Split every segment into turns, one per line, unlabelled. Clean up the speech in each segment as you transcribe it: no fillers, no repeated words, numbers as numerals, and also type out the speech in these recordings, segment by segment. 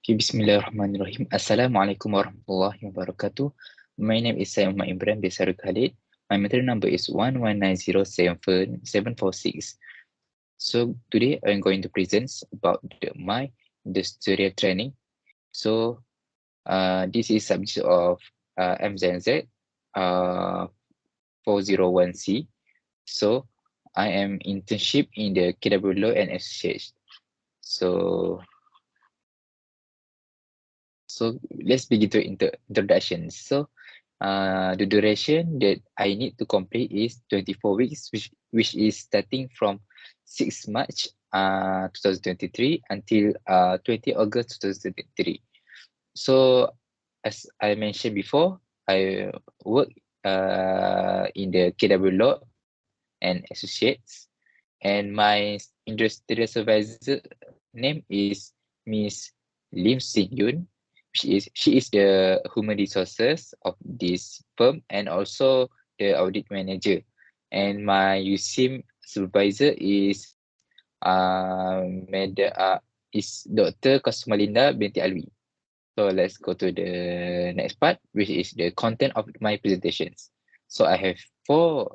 Okay, Bismillahirrahmanirrahim. Assalamualaikum warahmatullahi wabarakatuh. My name is Syed Imran besar Khalid. My material number is 119077746. So today I'm going to present about my industrial training. So this is subject of MZNZ 401C. So I am internship in the KW Law and Associates. So let's begin to introduction. So the duration that I need to complete is 24 weeks, which is starting from 6 March 2023 until 20 August 2023. So as I mentioned before, I work in the KW Law and Associates, and my industrial supervisor name is Miss Lim Sing Yun. She is the human resources of this firm and also the audit manager. And my USIM supervisor is is Dr. Kasumalinda binti Alwi. So let's go to the next part, which is the content of my presentations. So I have four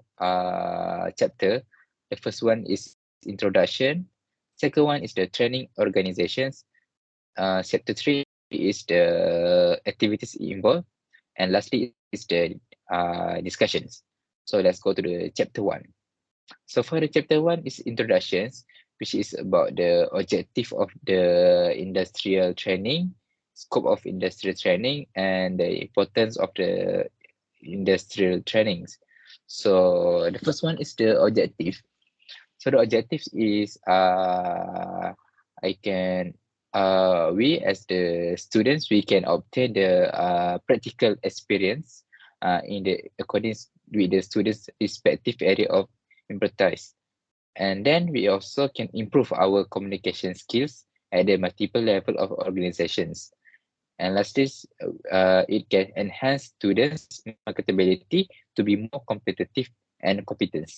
chapter. The first one is introduction. Second one is the training organizations. Chapter 3 is the activities involved. And lastly is the discussions. So let's go to the chapter 1. So for the chapter 1 is introductions, which is about the objective of the industrial training, scope of industrial training, and the importance of the industrial trainings. So the first one is the objective. So the objectives is I can we as the students, we can obtain the practical experience in the accordance with the students' respective area of expertise. And then we also can improve our communication skills at the multiple level of organizations. And lastly, it can enhance students' marketability to be more competitive and competent.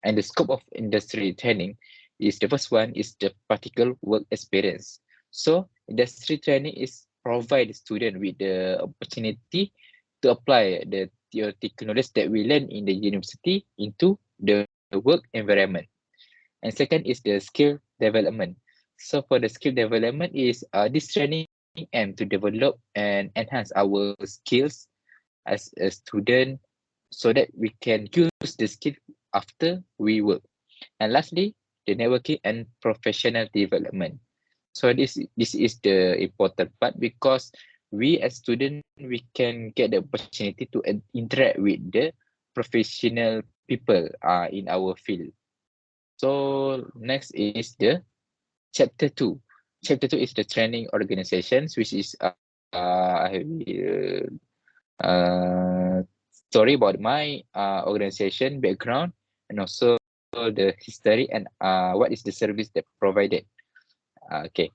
And the scope of industry training is the first one is the practical work experience. So industry training is provide the student with the opportunity to apply the theoretical knowledge that we learn in the university into the work environment. And second is the skill development. So for the skill development is this training aim to develop and enhance our skills as a student so that we can use the skill after we work. And lastly, the networking and professional development. So this is the important part because we as students, we can get the opportunity to interact with the professional people in our field. So next is the chapter 2. Chapter 2 is the training organizations, which is story about my organization background and also the history and what is the service that provided. Okay,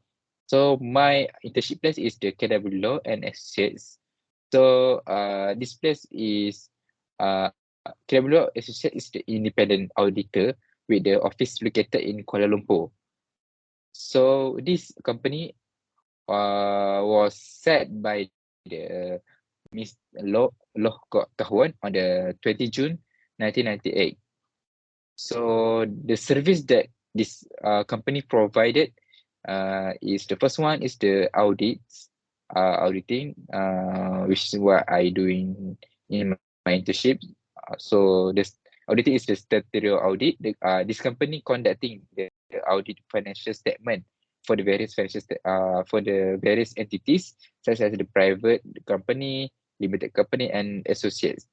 so my internship place is the KW Law and Associates. So this place is KW Law Associates is the independent auditor with the office located in Kuala Lumpur. So this company was set by the Miss Loh Kahwan on the 20 June 1998. So the service that this company provided is the first one is the auditing, which is what I doing in my internship. So this auditing is the statutory audit. This company conducting the audit financial statement for the various for the various entities such as the private company, limited company, and associates.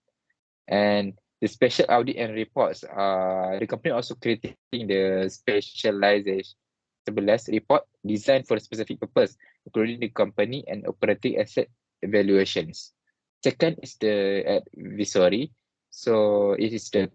And the special audit and reports, the company also creating the specialization report designed for a specific purpose, including the company and operating asset evaluations. Second is the advisory. So it is the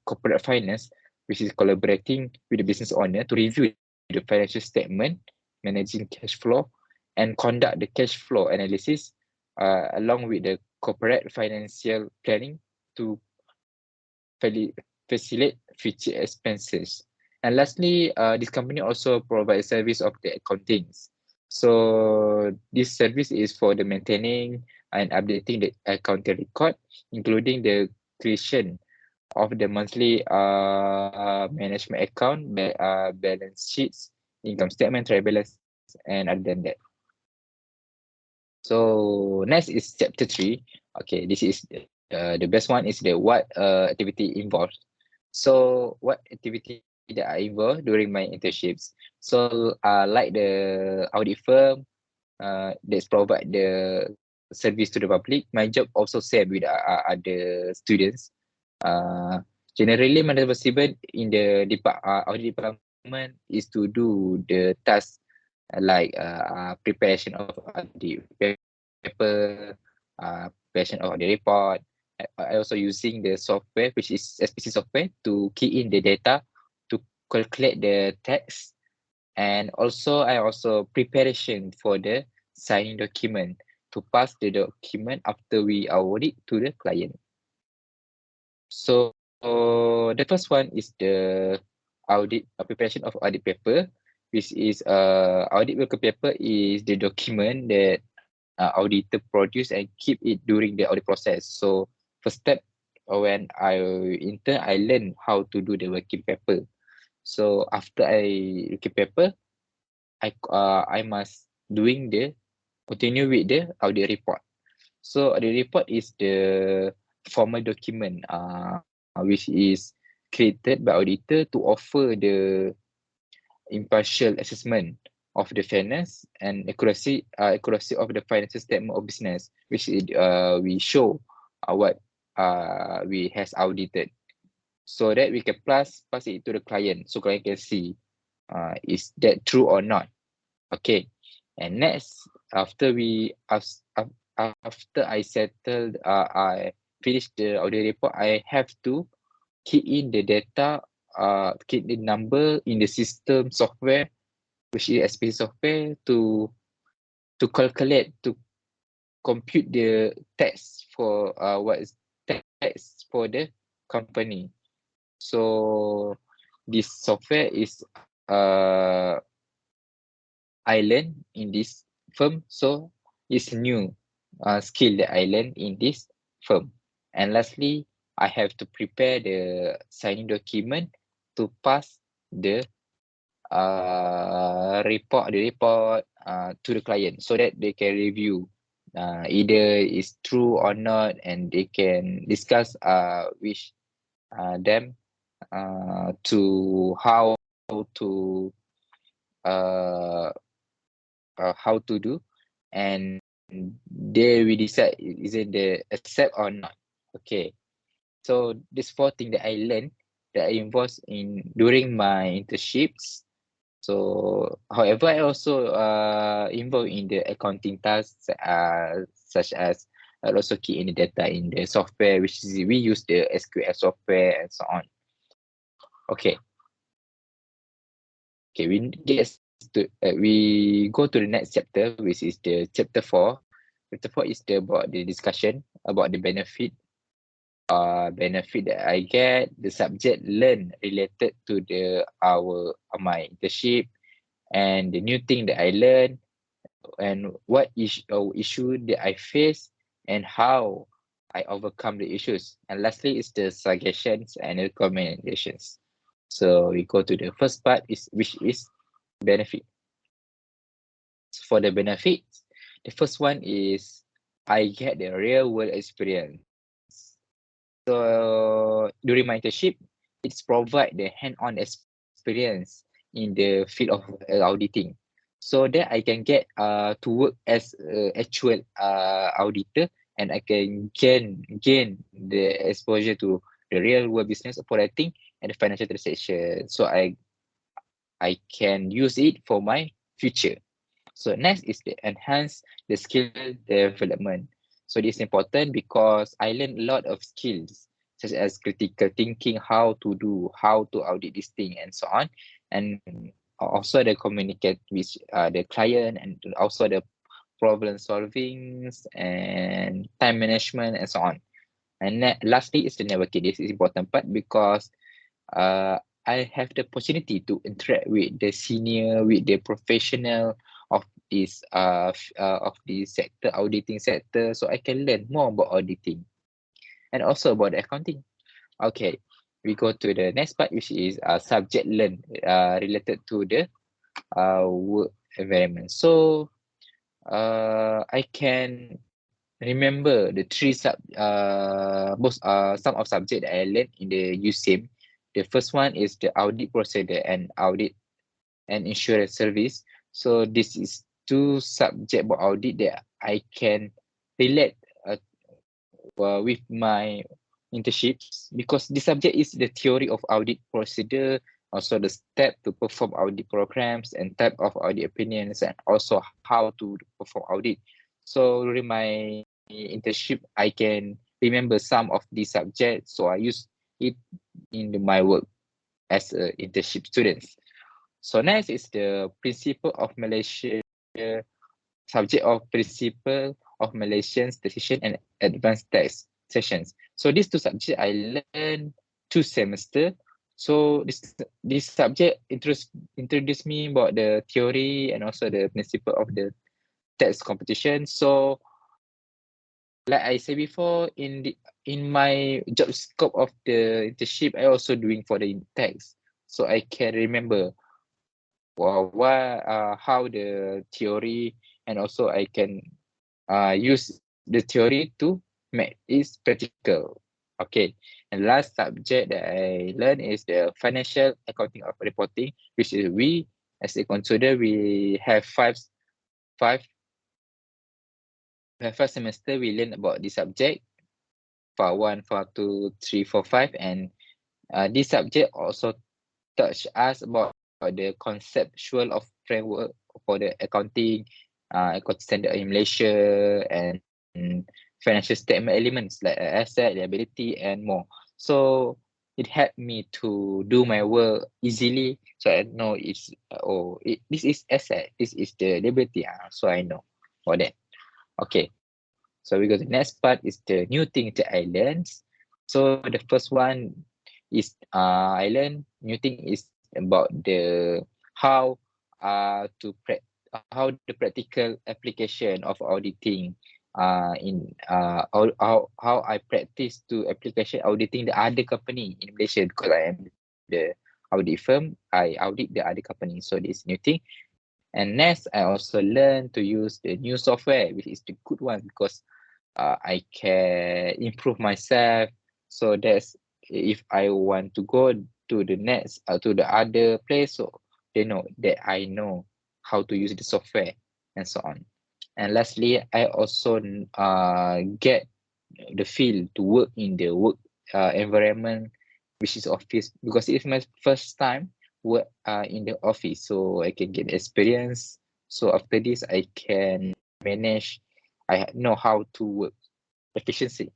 corporate finance, which is collaborating with the business owner to review the financial statement, managing cash flow, and conduct the cash flow analysis along with the corporate financial planning to facilitate future expenses. And lastly, this company also provides service of the accounting. So this service is for the maintaining and updating the accounting record, including the creation of the monthly management account, balance sheets, income statement, trial balance, and other than that. So next is chapter 3. Okay, this is the best one is the what activity involved. So what activity that I involved during my internships. So like the audit firm that's provide the service to the public, my job also same with other students. Generally, my responsibility in the audit department is to do the task like preparation of the paper, preparation of the report. I also using the software, which is SPC software, to key in the data, to calculate the text, and also I also preparation for the signing document to pass the document after we award it to the client. So the first one is the audit preparation of audit paper, which is audit worker paper is the document that auditor produce and keep it during the audit process. So first step when I intern, I learn how to do the working paper. So after I working paper, I must doing the continue with the audit report. So the report is the formal document which is created by auditor to offer the impartial assessment of the fairness and accuracy of the financial statement of business, which is we show what we has audited, so that we can pass it to the client, so client can see is that true or not. Okay, and next after I settled, I finished the audit report, I have to key in the data, key the number in the system software, which is SPC software, to calculate, to compute the tax for what is tax for the company. So this software is I learned in this firm, so it's new skill that I learned in this firm. And lastly, I have to prepare the signing document to pass the report to the client, so that they can review either is true or not, and they can discuss which them to to uh, how to do, and they will decide is it the accept or not. Okay, so this 4 things that I learned that I involved in during my internships. So however, I also involved in the accounting tasks, such as also key in the data in the software, which is we use the SQL software and so on. Okay, we go to the next chapter, which is the chapter 4. Chapter 4 is about the discussion about the benefit that I get, the subject learned related to my internship, and the new thing that I learned, and what issue that I face, and how I overcome the issues. And lastly is the suggestions and recommendations. So we go to the first part, which is benefit. For the benefits, the first one is I get the real world experience. So during my internship, it's provide the hand-on experience in the field of auditing, so that I can get to work as actual auditor, and I can gain the exposure to the real world business operating and the financial transaction. So I can use it for my future. So next is the enhance the skill development. So this is important because I learned a lot of skills such as critical thinking, how to audit this thing and so on. And also the communicate with the client, and also the problem solving and time management and so on. And lastly is the networking. This is important part because uh, I have the opportunity to interact with the senior, with the professional of is of the sector, auditing sector, so I can learn more about auditing and also about the accounting. Okay, we go to the next part, which is subject learn related to the work environment. So I can remember the some of subject that I learned in the USAM. The first one is the audit procedure and audit and insurance service. So this is two subject about audit that I can relate with my internships, because this subject is the theory of audit procedure, also the step to perform audit programs and type of audit opinions, and also how to perform audit. So during my internship, I can remember some of these subjects, so I use it in my work as a internship student. So next is the principle of Malaysia, subject of principle of Malaysian decision and advanced tax sessions. So these two subjects I learned 2 semester. So this subject introduced me about the theory and also the principle of the tax competition. So like I said before, in my job scope of the internship, I also doing for the tax. So I can remember how the theory, and also I can use the theory to make it practical. Okay, and last subject that I learned is the financial accounting of reporting, which is we as a consider we have five five semester we learn about this subject, part 1, part 2, 3, 4, 5, and this subject also touch us about the conceptual of framework for the accounting, accounting standard in Malaysia, and financial statement elements like asset, liability, and more. So it helped me to do my work easily. So I know this is asset, this is the liability. So I know for that. Okay. So we go to the next part is the new thing that I learned. So the first one is I learned new thing is about the how how the practical application of auditing in how I practice to application auditing the other company in Malaysia, because I am the audit firm. I audit the other company, so this new thing. And next, I also learned to use the new software, which is the good one, because I can improve myself. So that's if I want to go to the next to the other place, so they know that I know how to use the software and so on. And lastly, I also get the feel to work in the work environment, which is office, because it's my first time work in the office, so I can get experience. So after this, I can manage. I know how to work efficiency.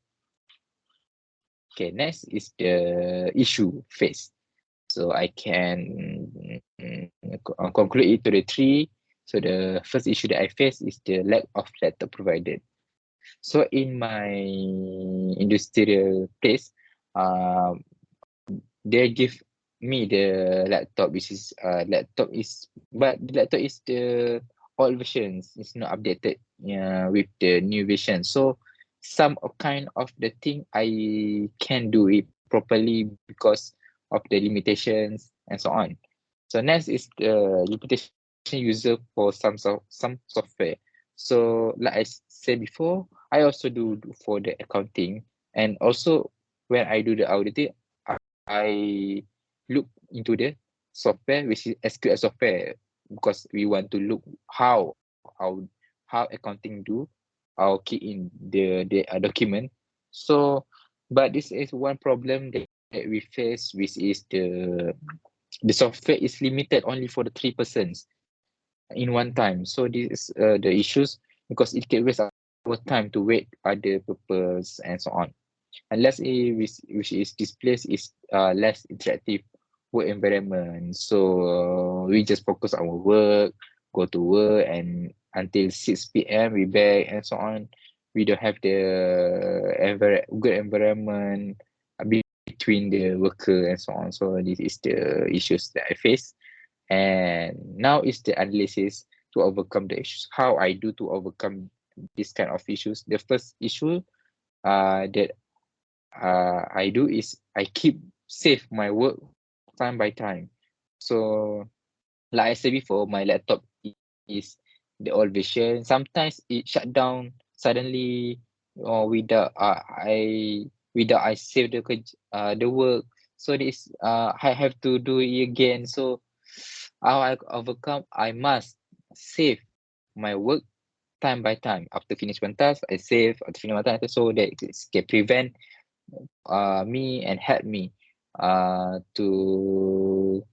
Okay, next is the issue phase. So I can conclude it to the three. So the first issue that I face is the lack of laptop provided. So in my industrial place, they give me the laptop, which is but the laptop is the old versions. It's not updated with the new version. So some of kind of the thing I can do it properly because of the limitations and so on. So next is the limitation user for some software. So like I said before, I also do for the accounting, and also when I do the auditing, I look into the software, which is SQL software, because we want to look how accounting do or key in the document. So, but this is one problem that we face, which is the software is limited only for the 3 persons in one time. So this is the issues, because it can waste our time to wait other purpose and so on. Unless which is this place is less interactive work environment. So we just focus on our work, go to work, and until 6 p.m. we back and so on. We don't have the good environment between the worker and so on. So this is the issues that I face. And now is the analysis. to overcome the issues. How I do to overcome this kind of issues. The first issue that I do is I keep save my work time by time. So like I said before, my laptop is the old version. Sometimes it shut down suddenly or without I save the work. So this I have to do it again. So how I overcome, I must save my work time by time. After finish one task, I save. After finish one task, so that it can prevent me and help me to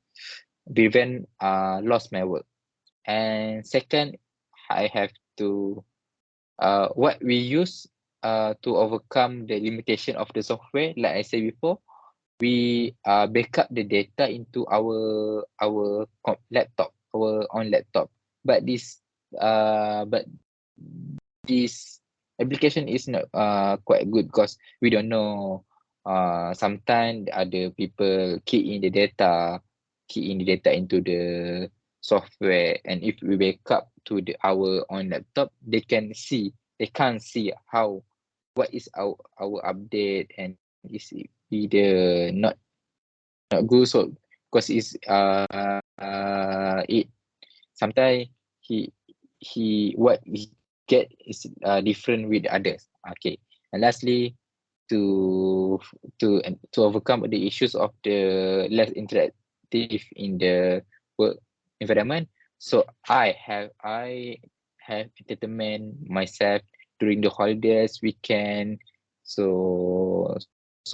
prevent lost my work. And second, I have to what we use to overcome the limitation of the software. Like I said before, we backup the data into laptop, our own laptop. But but this application is not quite good because we don't know. Sometimes other people key in the data into the software, and if we backup to our own laptop, they can't see what is our update, and is either not good. So because it sometimes he what we get is different with others. Okay, and lastly, to to overcome the issues of the less interactive in the work environment, so I have entertainment myself during the holidays, weekend. So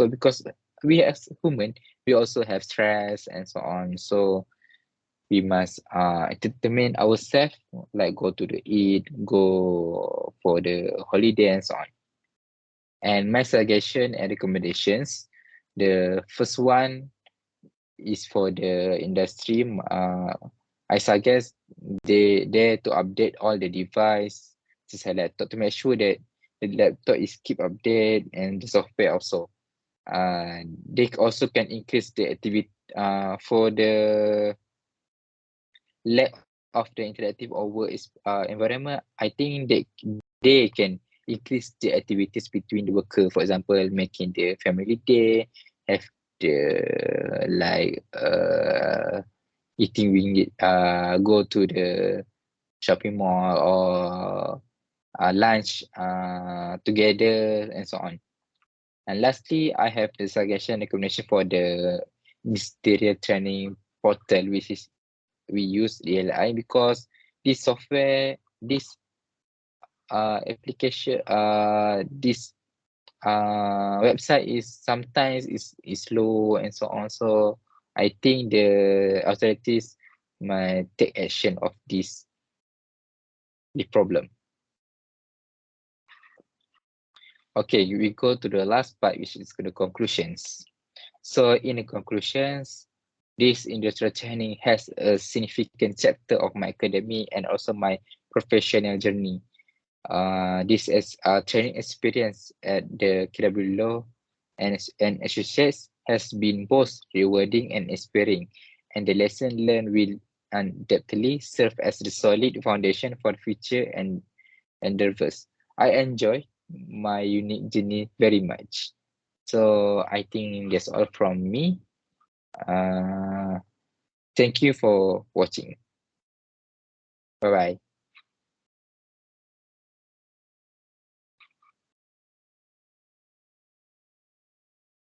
because we as human, we also have stress and so on. So we must entertain ourselves, like go to the eat, go for the holiday and so on. And my suggestion and recommendations, the first one is for the industry. I suggest they to update all the device to a laptop to make sure that the laptop is keep update, and the software also. They also can increase the activity for the lack of the interactive over environment. I think they can increase the activities between the worker. For example, making the family day, have the like eating ringgit, go to the shopping mall, or lunch together and so on. And lastly, I have the suggestion recommendation for the ministerial training portal, which is we use the LI because this software, this application, this website is sometimes is slow and so on. So I think the authorities might take action of the problem. Okay, we go to the last part, which is the conclusions. So in the conclusions, this industrial training has a significant chapter of my academic and also my professional journey. This is a training experience at the KW Law and Associates has been both rewarding and inspiring, and the lesson learned will undoubtedly serve as the solid foundation for future and endeavors. I enjoy my unique journey very much. So I think that's all from me. Thank you for watching. Bye bye.